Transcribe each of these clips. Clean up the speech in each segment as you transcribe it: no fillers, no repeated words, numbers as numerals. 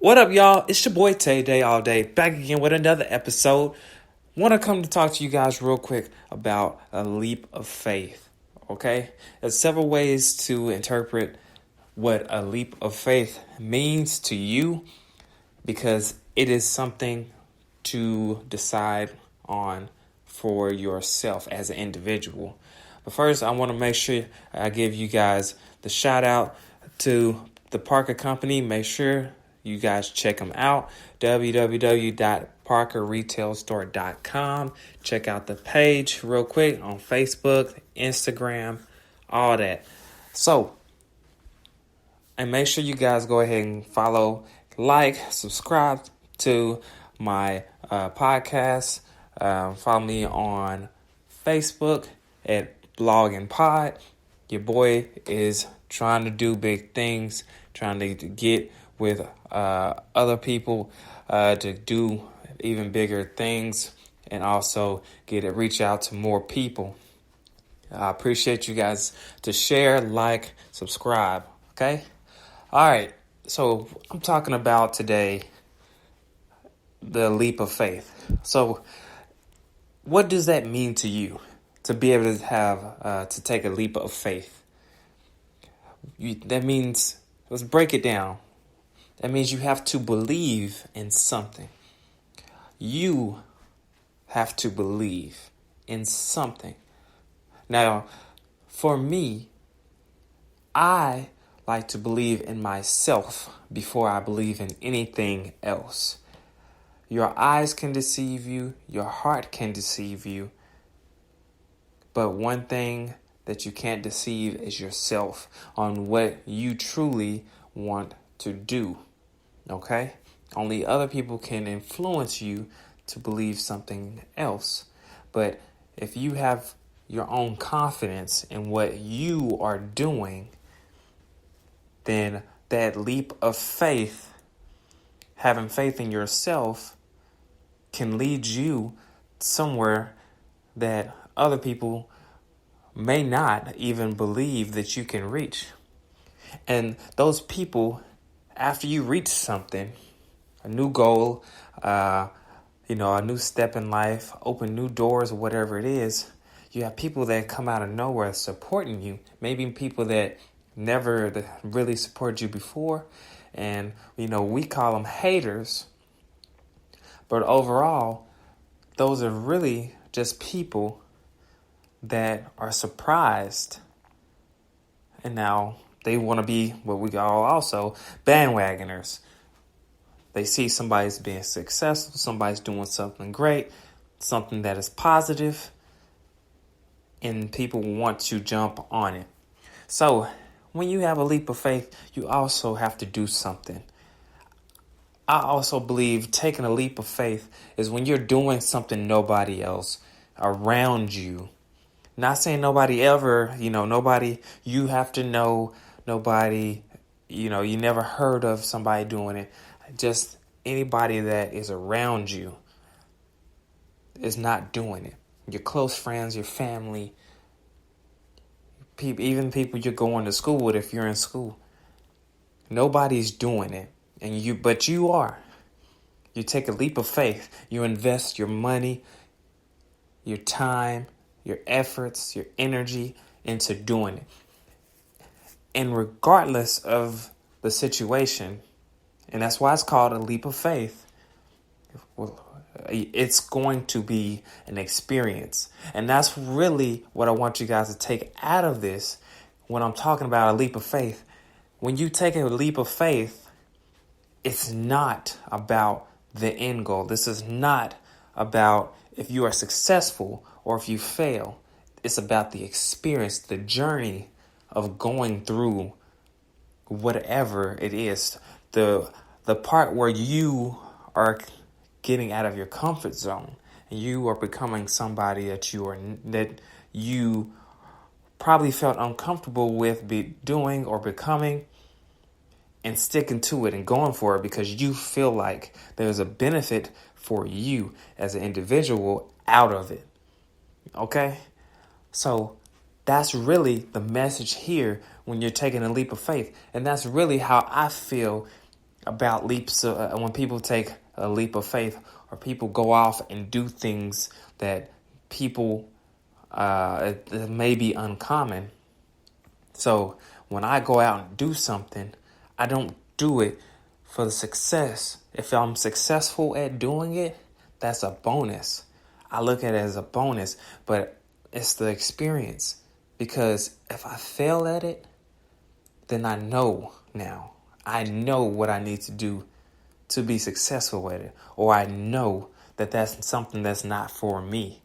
What up, y'all? It's your boy Tay Day All Day, back again with another episode. Want to come to talk to you guys real quick about a leap of faith, okay? There's several ways to interpret what a leap of faith means to you because it is something to decide on for yourself as an individual. But first, I want to make sure I give you guys the shout out to the Parker Company. Make sure you guys check them out, www.parkerretailstore.com. Check out the page real quick on Facebook, Instagram, all that. So, and make sure you guys go ahead and follow, like, subscribe to my podcast. Follow me on Facebook at Blog and Pod. Your boy is trying to do big things, trying to get with other people to do even bigger things and also reach out to more people. I appreciate you guys to share, like, subscribe. Okay. All right. So I'm talking about today the leap of faith. So what does that mean to you to be able to have to take a leap of faith? That means, let's break it down. That means you have to believe in something. You have to believe in something. Now, for me, I like to believe in myself before I believe in anything else. Your eyes can deceive you. Your heart can deceive you. But one thing that you can't deceive is yourself on what you truly want to do. Okay? Only other people can influence you to believe something else. But if you have your own confidence in what you are doing, then that leap of faith, having faith in yourself, can lead you somewhere that other people may not even believe that you can reach. And those people, after you reach something, a new goal, a new step in life, open new doors or whatever it is, you have people that come out of nowhere supporting you. Maybe people that never really supported you before. And, we call them haters. But overall, those are really just people that are surprised. And now they want to be what we call also bandwagoners. They see somebody's being successful, somebody's doing something great, something that is positive, and people want to jump on it. So when you have a leap of faith, you also have to do something. I also believe taking a leap of faith is when you're doing something nobody else around you. Not saying nobody ever, nobody you have to know, nobody, you never heard of somebody doing it. Just anybody that is around you is not doing it. Your close friends, your family, even people you're going to school with if you're in school. Nobody's doing it. But you are. You take a leap of faith. You invest your money, your time, your efforts, your energy into doing it. And regardless of the situation, and that's why it's called a leap of faith, it's going to be an experience. And that's really what I want you guys to take out of this when I'm talking about a leap of faith. When you take a leap of faith, it's not about the end goal. This is not about if you are successful or if you fail. It's about the experience, the journey of going through whatever it is. The part where you are getting out of your comfort zone and you are becoming somebody that you probably felt uncomfortable with doing or becoming, and sticking to it and going for it because you feel like there's a benefit for you as an individual out of it. Okay? So that's really the message here when you're taking a leap of faith. And that's really how I feel about leaps, when people take a leap of faith, or people go off and do things that people, it may be uncommon. So when I go out and do something, I don't do it for the success. If I'm successful at doing it, that's a bonus. I look at it as a bonus, but it's the experience. Because if I fail at it, then I know now. I know what I need to do to be successful with it. Or I know that that's something that's not for me.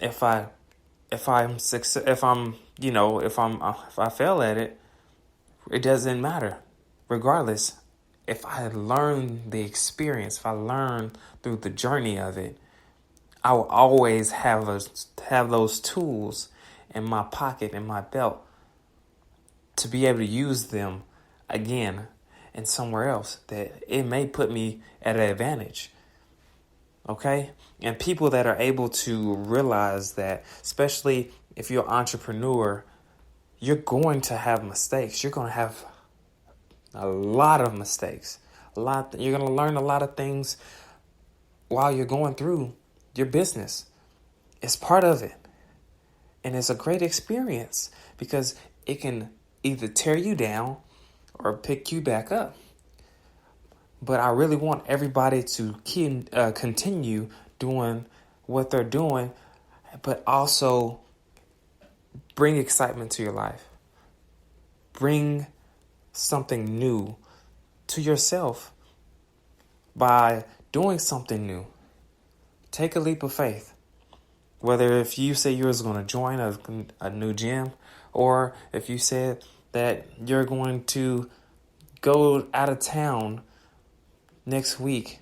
If I fail at it, it doesn't matter. Regardless, if I learn the experience, if I learn through the journey of it, I will always have those tools in my pocket, in my belt, to be able to use them again and somewhere else that it may put me at an advantage. Okay? And people that are able to realize that, especially if you're an entrepreneur, you're going to have mistakes. You're going to have a lot of mistakes. You're going to learn a lot of things while you're going through your business. It's part of it. And it's a great experience because it can either tear you down or pick you back up. But I really want everybody to continue doing what they're doing, but also bring excitement to your life. Bring something new to yourself by doing something new. Take a leap of faith. Whether if you say you was going to join a new gym, or if you said that you're going to go out of town next week,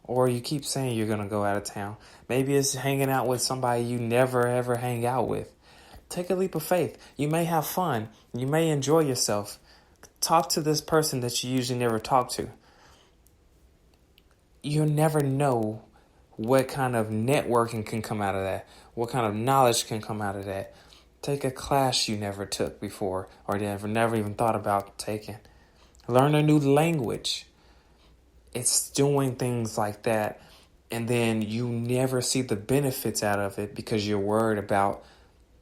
or you keep saying you're going to go out of town. Maybe it's hanging out with somebody you never ever hang out with. Take a leap of faith. You may have fun. You may enjoy yourself. Talk to this person that you usually never talk to. You'll never know what kind of networking can come out of that. What kind of knowledge can come out of that. Take a class you never took before or never even thought about taking. Learn a new language. It's doing things like that. And then you never see the benefits out of it because you're worried about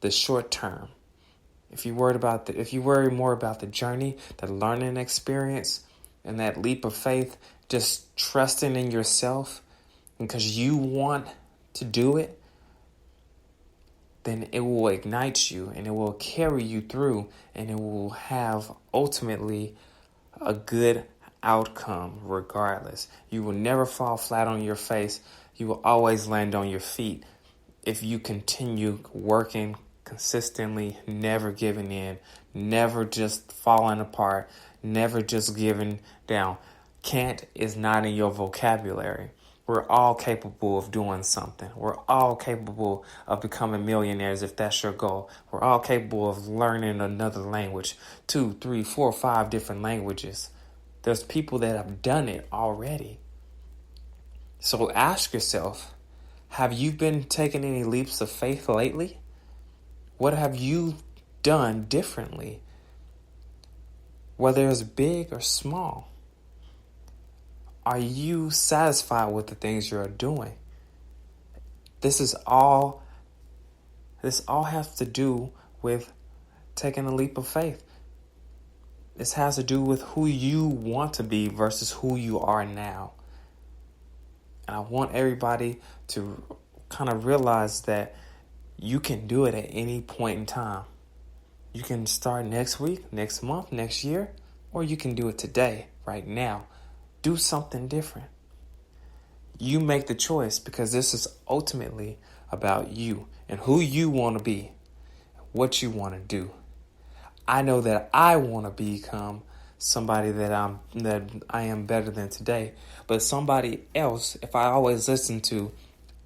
the short term. If you worry more about the journey, the learning experience, and that leap of faith, just trusting in yourself because you want to do it, then it will ignite you and it will carry you through and it will have ultimately a good outcome regardless. You will never fall flat on your face. You will always land on your feet if you continue working consistently, never giving in, never just falling apart, never just giving down. Can't is not in your vocabulary. We're all capable of doing something. We're all capable of becoming millionaires if that's your goal. We're all capable of learning another language, 2, 3, 4, 5 different languages. There's people that have done it already. So ask yourself, have you been taking any leaps of faith lately? What have you done differently? Whether it's big or small. Are you satisfied with the things you're doing? This all has to do with taking a leap of faith. This has to do with who you want to be versus who you are now. And I want everybody to kind of realize that you can do it at any point in time. You can start next week, next month, next year, or you can do it today, right now. Do something different. You make the choice because this is ultimately about you and who you want to be, what you want to do. I know that I want to become somebody that I am better than today, but somebody else, if I always listen to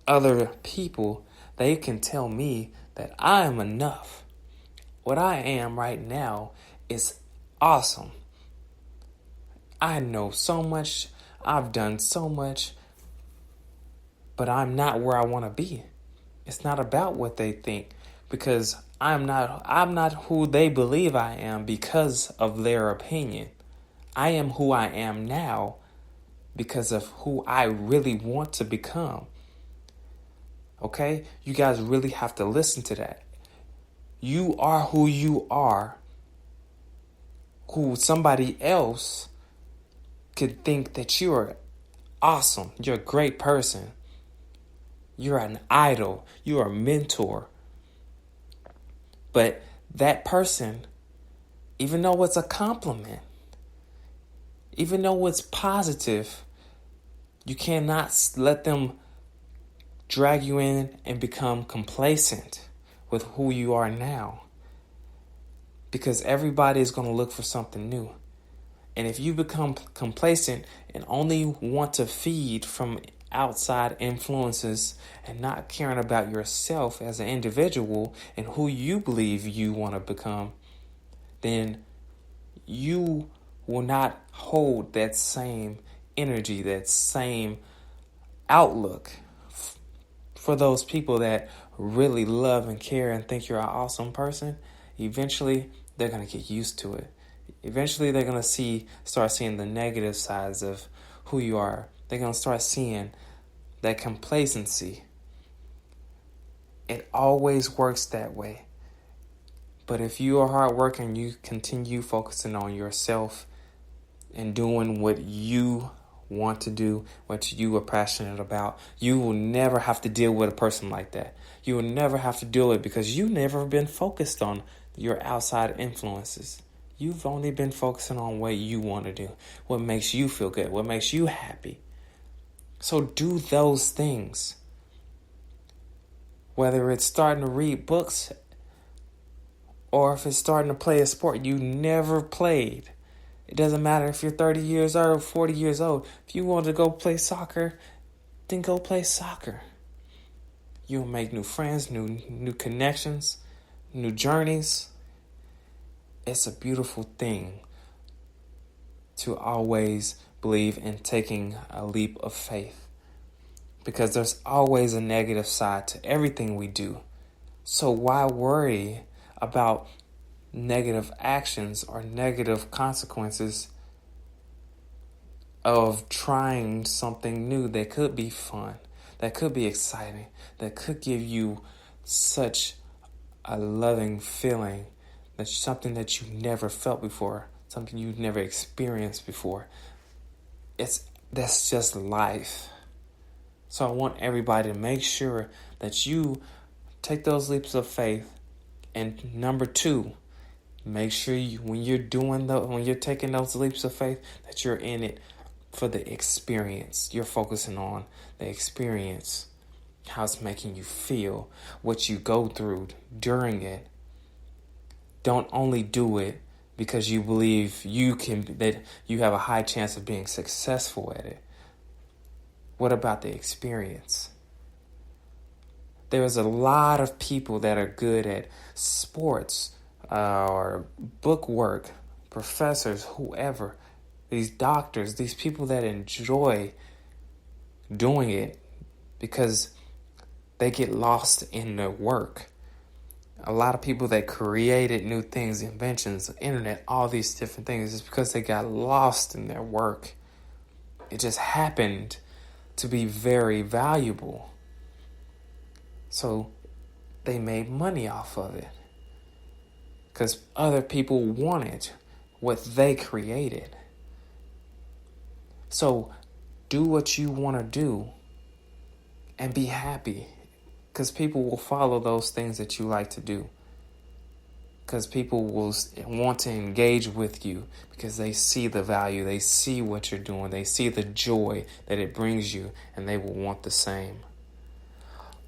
other people, they can tell me that I am enough. What I am right now is awesome. I know so much. I've done so much. But I'm not where I want to be. It's not about what they think because I'm not who they believe I am because of their opinion. I am who I am now because of who I really want to become. Okay? You guys really have to listen to that. You are who you are, who somebody else could think that you are awesome. You're a great person. You're an idol. You're a mentor. But that person, even though it's a compliment, even though it's positive, you cannot let them drag you in and become complacent with who you are now. Because everybody is going to look for something new. And if you become complacent and only want to feed from outside influences and not caring about yourself as an individual and who you believe you want to become, then you will not hold that same energy, that same outlook for those people that really love and care and think you're an awesome person. Eventually, they're going to get used to it. Eventually, they're going to start seeing the negative sides of who you are. They're going to start seeing that complacency. It always works that way. But if you are hard working and you continue focusing on yourself and doing what you want to do, what you are passionate about, you will never have to deal with a person like that. You will never have to deal with it because you've never been focused on your outside influences. You've only been focusing on what you want to do, what makes you feel good, what makes you happy. So do those things. Whether it's starting to read books or if it's starting to play a sport you never played. It doesn't matter if you're 30 years old, 40 years old. If you want to go play soccer, then go play soccer. You'll make new friends, new connections, new journeys. It's a beautiful thing to always believe in taking a leap of faith, because there's always a negative side to everything we do. So why worry about negative actions or negative consequences of trying something new that could be fun, that could be exciting, that could give you such a loving feeling, that's something that you never felt before, something you've never experienced before. That's just life. So I want everybody to make sure that you take those leaps of faith. And number 2, make sure when you're taking those leaps of faith, that you're in it for the experience. You're focusing on the experience, how it's making you feel, what you go through during it. Don't only do it because you believe that you have a high chance of being successful at it. What about the experience? There's a lot of people that are good at sports or book work, professors, whoever, these doctors, these people that enjoy doing it because they get lost in their work. A lot of people that created new things, inventions, the internet, all these different things, is because they got lost in their work. It just happened to be very valuable. So they made money off of it because other people wanted what they created. So do what you want to do and be happy, because people will follow those things that you like to do. Because people will want to engage with you because they see the value, they see what you're doing, they see the joy that it brings you, and they will want the same.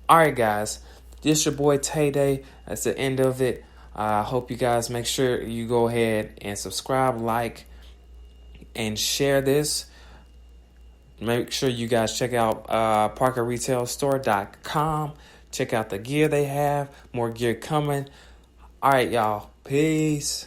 All right, guys, this your boy Tay Day. That's the end of it. I hope you guys make sure you go ahead and subscribe, like, and share this. Make sure you guys check out ParkerRetailStore.com. Check out the gear they have. More gear coming. All right, y'all. Peace.